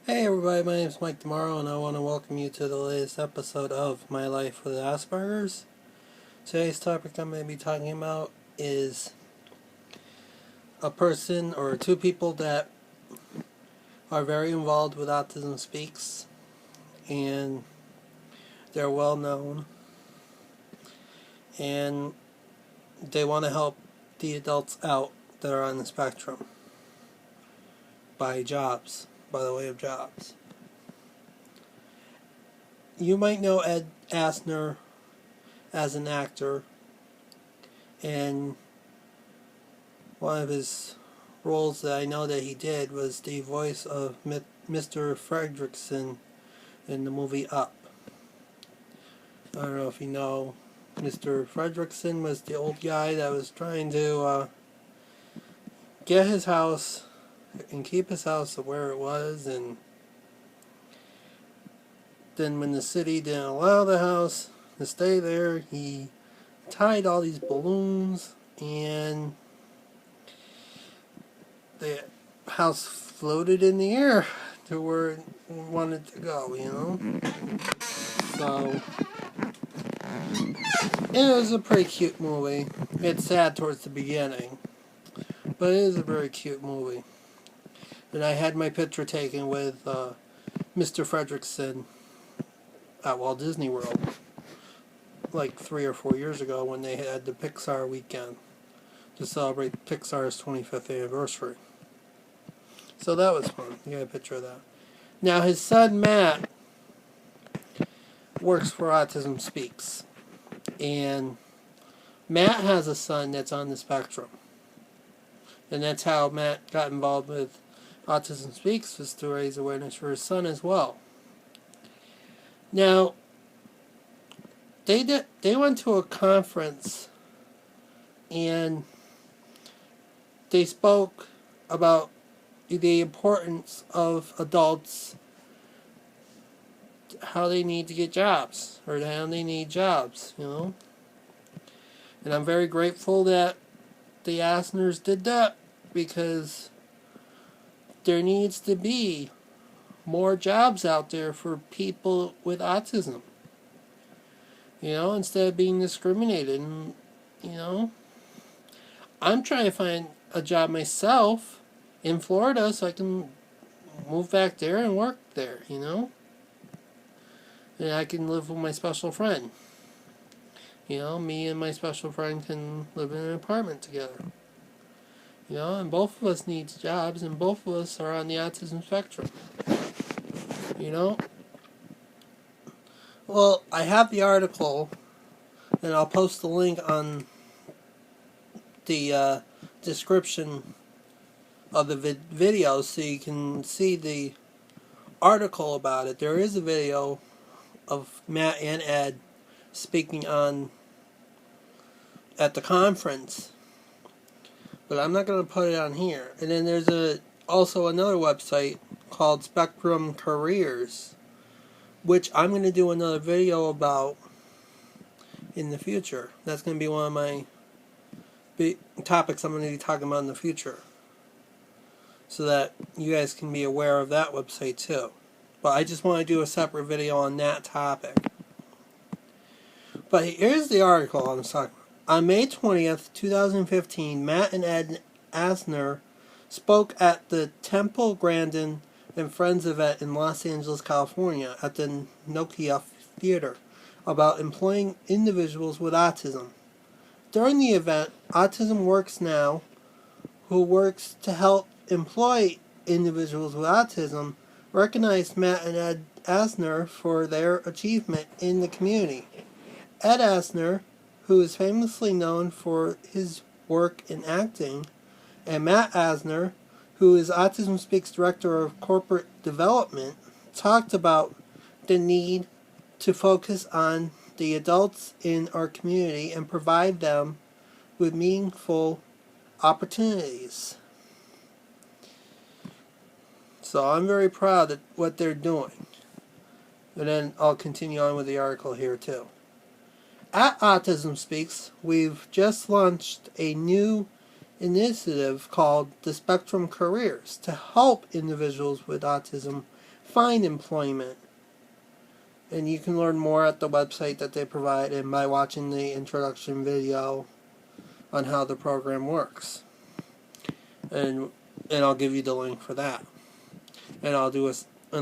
Hey everybody, my name is Mike Tomorrow, and I want to welcome you to the latest episode of My Life with Asperger's. Today's topic I'm going to be talking about is a person or two people that are very involved with Autism Speaks, and they're well known, and they want to help the adults out that are on the spectrum by the way of jobs. You might know Ed Asner as an actor, and one of his roles that I know that he did was the voice of Mr. Fredrickson in the movie Up. I don't know if you know, Mr. Fredrickson was the old guy that was trying to get his house and keep his house where it was, and then when the city didn't allow the house to stay there, he tied all these balloons and the house floated in the air to where it wanted to go, So, it was a pretty cute movie. It's sad towards the beginning, but it is a very cute movie. And I had my picture taken with Mr. Fredrickson at Walt Disney World like 3 or 4 years ago when they had the Pixar weekend to celebrate Pixar's 25th anniversary. So that was fun. You got a picture of that. Now his son Matt works for Autism Speaks, and Matt has a son that's on the spectrum, and that's how Matt got involved with Autism Speaks, was to raise awareness for his son as well. Now they went to a conference and they spoke about the importance of adults, how they need to get jobs, or how they need jobs, And I'm very grateful that the Asners did that, because there needs to be more jobs out there for people with autism. Instead of being discriminated. And, I'm trying to find a job myself in Florida so I can move back there and work there, And I can live with my special friend. Me and my special friend can live in an apartment together. And both of us need jobs, and both of us are on the autism spectrum. Well, I have the article, and I'll post the link on the description of the video so you can see the article about it. There is a video of Matt and Ed speaking at the conference, but I'm not going to put it on here. And then there's also another website called Spectrum Careers, which I'm going to do another video about in the future. That's going to be one of my big topics I'm going to be talking about in the future, so that you guys can be aware of that website too. But I just want to do a separate video on that topic. But here's the article I'm talking about. On May 20th, 2015, Matt and Ed Asner spoke at the Temple Grandin and Friends event in Los Angeles, California, at the Nokia Theater, about employing individuals with autism. During the event, Autism Works Now, who works to help employ individuals with autism, recognized Matt and Ed Asner for their achievement in the community. Ed Asner, who is famously known for his work in acting, and Matt Asner, who is Autism Speaks Director of Corporate Development, talked about the need to focus on the adults in our community and provide them with meaningful opportunities. So I'm very proud of what they're doing. And then I'll continue on with the article here too. At Autism Speaks, we've just launched a new initiative called the Spectrum Careers to help individuals with autism find employment. And you can learn more at the website that they provide and by watching the introduction video on how the program works. And I'll give you the link for that. And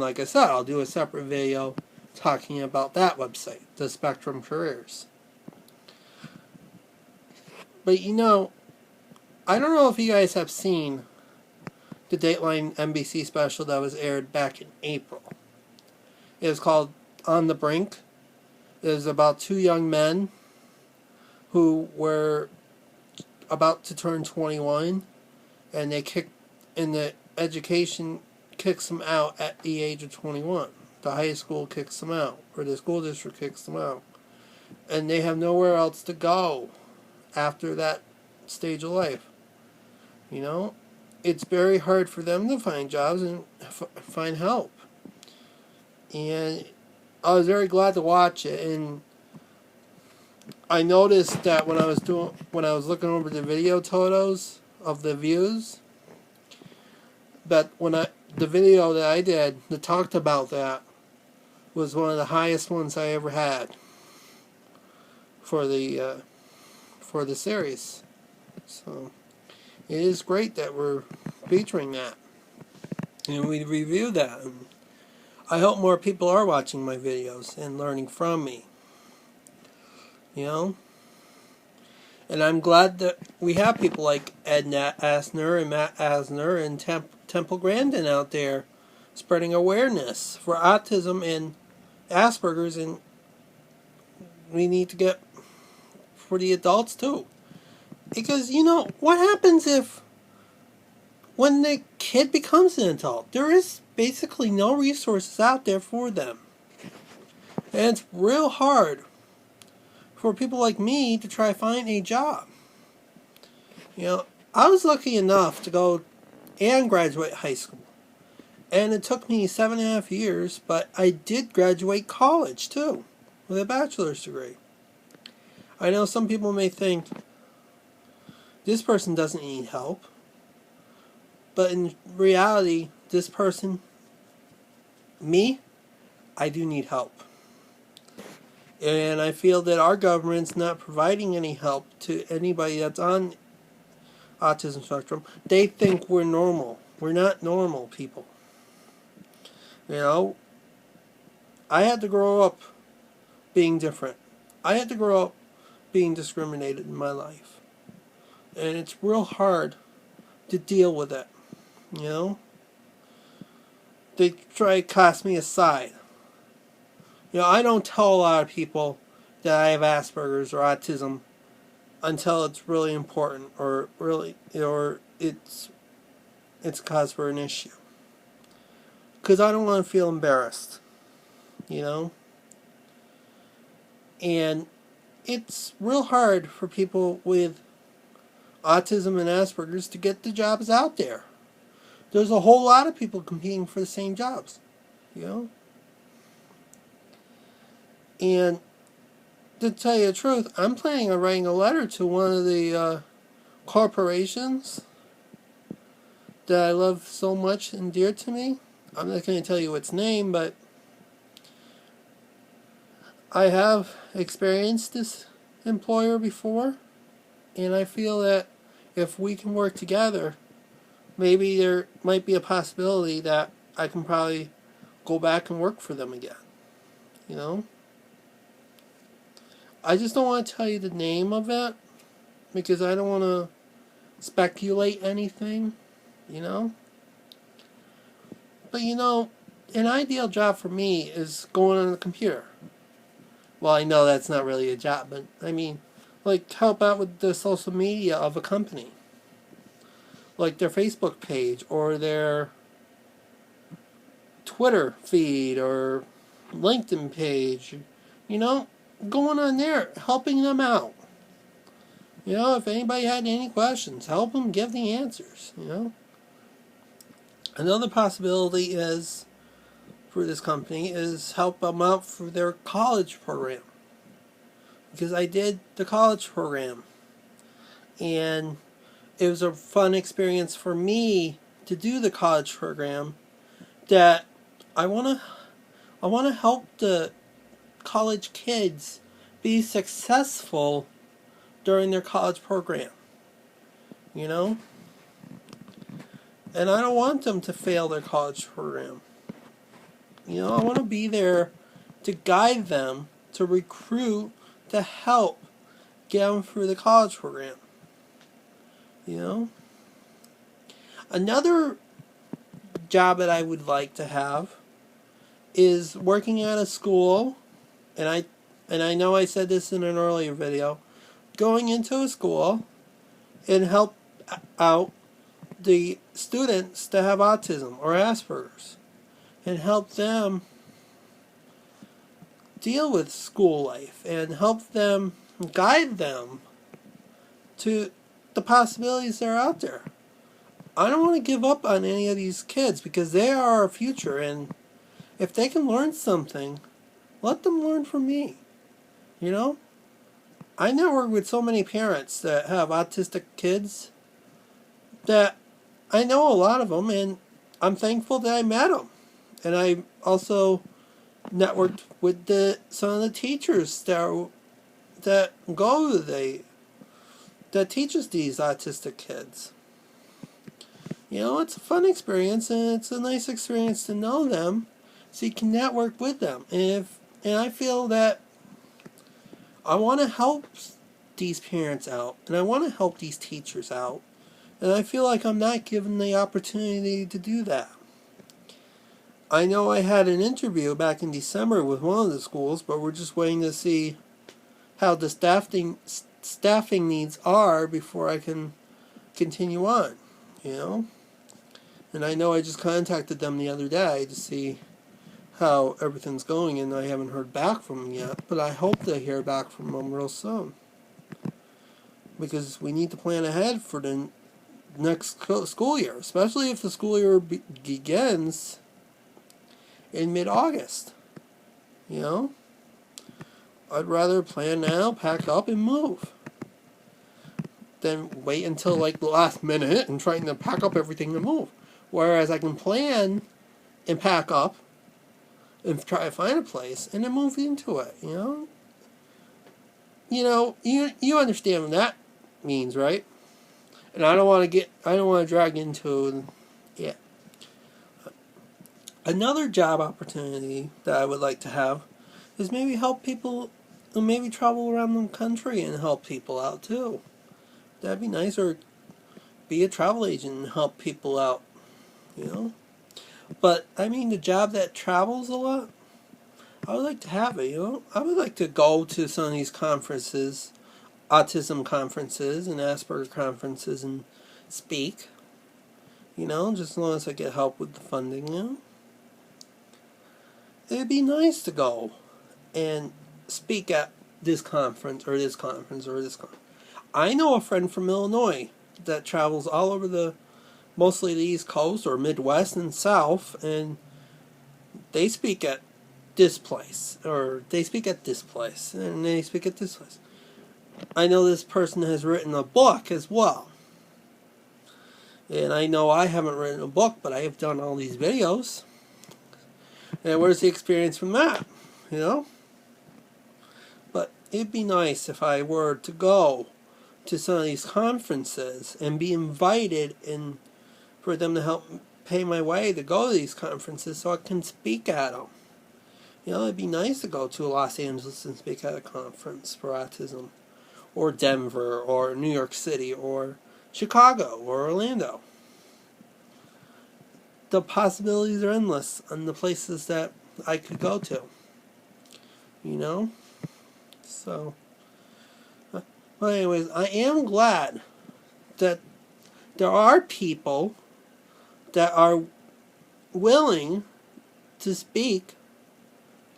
like I said, I'll do a separate video talking about that website, the Spectrum Careers. But I don't know if you guys have seen the Dateline NBC special that was aired back in April. It was called On the Brink. It was about two young men who were about to turn 21, and the education kicks them out at the age of 21. The high school kicks them out, or the school district kicks them out. And they have nowhere else to go after that stage of life. It's very hard for them to find jobs and find help. And I was very glad to watch it, and I noticed that when I was looking over the video totals of the views, that the video that I did that talked about that was one of the highest ones I ever had for the series. So it is great that we're featuring that, and we review that. And I hope more people are watching my videos and learning from me. And I'm glad that we have people like Asner and Matt Asner and Temple Grandin out there spreading awareness for autism and Asperger's, and we need to get for the adults too. Because, what happens when the kid becomes an adult? There is basically no resources out there for them. And it's real hard for people like me to try to find a job. I was lucky enough to go and graduate high school. And it took me 7.5 years, but I did graduate college too, with a bachelor's degree. I know some people may think, this person doesn't need help. But in reality, this person, me, I do need help. And I feel that our government's not providing any help to anybody that's on autism spectrum. They think we're normal. We're not normal people. I had to grow up being different. I had to grow up being discriminated in my life. And it's real hard to deal with it. They try to cast me aside. I don't tell a lot of people that I have Asperger's or autism until it's really important or it's cause for an issue. Because I don't want to feel embarrassed. And it's real hard for people with autism and Asperger's to get the jobs out there. There's a whole lot of people competing for the same jobs. And to tell you the truth, I'm planning on writing a letter to one of the corporations that I love so much and dear to me. I'm not going to tell you its name, but I have experienced this employer before, and I feel that if we can work together, maybe there might be a possibility that I can probably go back and work for them again. I just don't want to tell you the name of it because I don't want to speculate anything, But, an ideal job for me is going on the computer. Well, I know that's not really a job, but I mean, help out with the social media of a company. Like their Facebook page or their Twitter feed or LinkedIn page. Going on there, helping them out. If anybody had any questions, help them give the answers, Another possibility is, for this company, is help them out for their college program. Because I did the college program. And it was a fun experience for me to do the college program that I want to help the college kids be successful during their college program. You know? And I don't want them to fail their college program. You know, I want to be there to guide them, to recruit, to help get them through the college program. You know? Another job that I would like to have is working at a school, and I know I said this in an earlier video, going into a school and help out the students that have autism or Asperger's and help them deal with school life and help them, guide them to the possibilities that are out there. I don't want to give up on any of these kids because they are our future, and if they can learn something, let them learn from me. You know? I network with so many parents that have autistic kids that I know a lot of them, and I'm thankful that I met them. And I also networked with some of the teachers that teaches these autistic kids. You know, it's a fun experience, and it's a nice experience to know them, so you can network with them. And I feel that I want to help these parents out, and I want to help these teachers out, and I feel like I'm not given the opportunity to do that. I know I had an interview back in December with one of the schools, but we're just waiting to see how the staffing needs are before I can continue on, you know? And I know I just contacted them the other day to see how everything's going, and I haven't heard back from them yet, but I hope to hear back from them real soon. Because we need to plan ahead for the next school year, especially if the school year begins in mid-August. You know? I'd rather plan now, pack up, and move than wait until like the last minute and trying to pack up everything to move. Whereas I can plan and pack up and try to find a place and then move into it, you know? You understand what that means, right? And I don't want to drag into it. Another job opportunity that I would like to have is maybe help people, maybe travel around the country and help people out too. That'd be nice, or be a travel agent and help people out, you know? But, I mean, the job that travels a lot, I would like to have it, you know? I would like to go to some of these conferences, autism conferences and Asperger conferences, and speak, you know, just as long as I get help with the funding, you know? It'd be nice to go and speak at this conference, or this conference, or this conference. I know a friend from Illinois that travels all over mostly the East Coast or Midwest and South, and they speak at this place, or they speak at this place, and they speak at this place. I know this person has written a book as well. And I know I haven't written a book, but I have done all these videos. And where's the experience from that? You know? But it'd be nice if I were to go to some of these conferences and be invited, and for them to help pay my way to go to these conferences so I can speak at them. You know, it'd be nice to go to Los Angeles and speak at a conference for autism, or Denver, or New York City, or Chicago, or Orlando. The possibilities are endless on the places that I could go to. You know? So, but anyways, I am glad that there are people that are willing to speak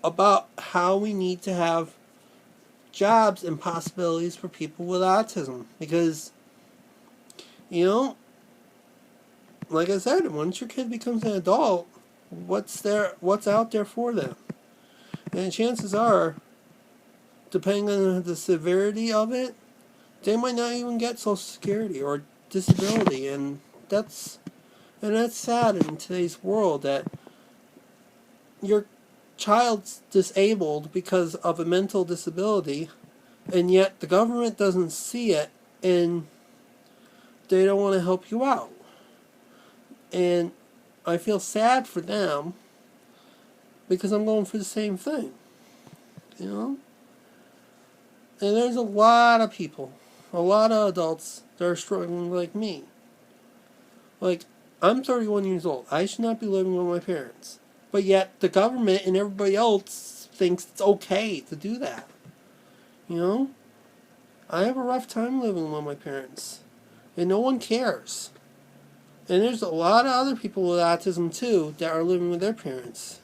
about how we need to have jobs and possibilities for people with autism. Because, you know, like I said, once your kid becomes an adult, what's out there for them? And chances are, depending on the severity of it, they might not even get Social Security or disability, and that's sad in today's world, that your child's disabled because of a mental disability, and yet the government doesn't see it, and they don't want to help you out. And I feel sad for them because I'm going for the same thing, you know? And there's a lot of people, a lot of adults that are struggling like me. Like, I'm 31 years old. I should not be living with my parents. But yet, the government and everybody else thinks it's okay to do that. You know? I have a rough time living with my parents. And no one cares. And there's a lot of other people with autism, too, that are living with their parents.